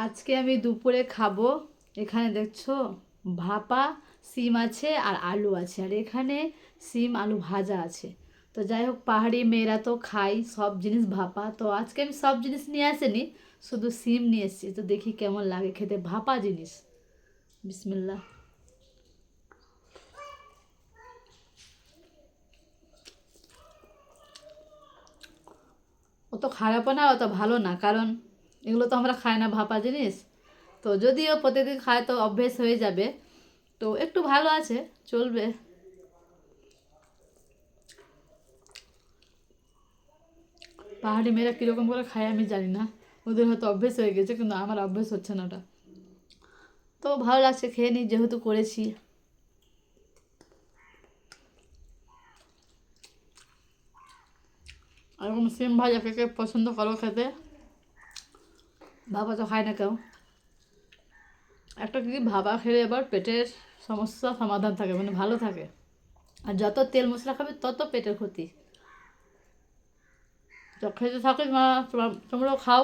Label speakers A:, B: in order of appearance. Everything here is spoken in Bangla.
A: আজকে আমি দুপুরে খাবো। এখানে দেখছো ভাপা সিম আছে আর আলু আছে, আর এখানে সিম আলু ভাজা আছে। তো যাই হোক, পাহাড়ি মেয়েরা তো খাই সব জিনিস ভাপা, তো আজকে আমি সব জিনিস নিয়ে আসিনি, শুধু সিম নিয়ে এসেছি। তো দেখি কেমন লাগে খেতে ভাপা জিনিস। বিসমিল্লাহ। অত খারাপও না অত ভালো না, কারণ এগুলো তো আমরা খাই না ভাপা জিনিস। তো যদিও প্রতিদিন খায় তো অভ্যেস হয়ে যাবে, তো একটু ভালো আছে, চলবে। পাহাড়ি মেয়েরা কীরকম করে খায় আমি জানি না, ওদের হয়তো অভ্যেস হয়ে গেছে, কিন্তু আমার অভ্যেস হচ্ছে না ওটা। তো ভালো লাগছে, খেয়ে নিই যেহেতু করেছি। এরকম সিম ভাজা কে কে পছন্দ করো খেতে? ভাপা তো খায় না কেউ। একটা কি ভাপা খেলে এবার পেটের সমস্যা সমাধান থাকে, মানে ভালো থাকে। আর যত তেল মশলা খাবে তত পেটের ক্ষতি। তো খেতে থাকে, তোমরাও খাও।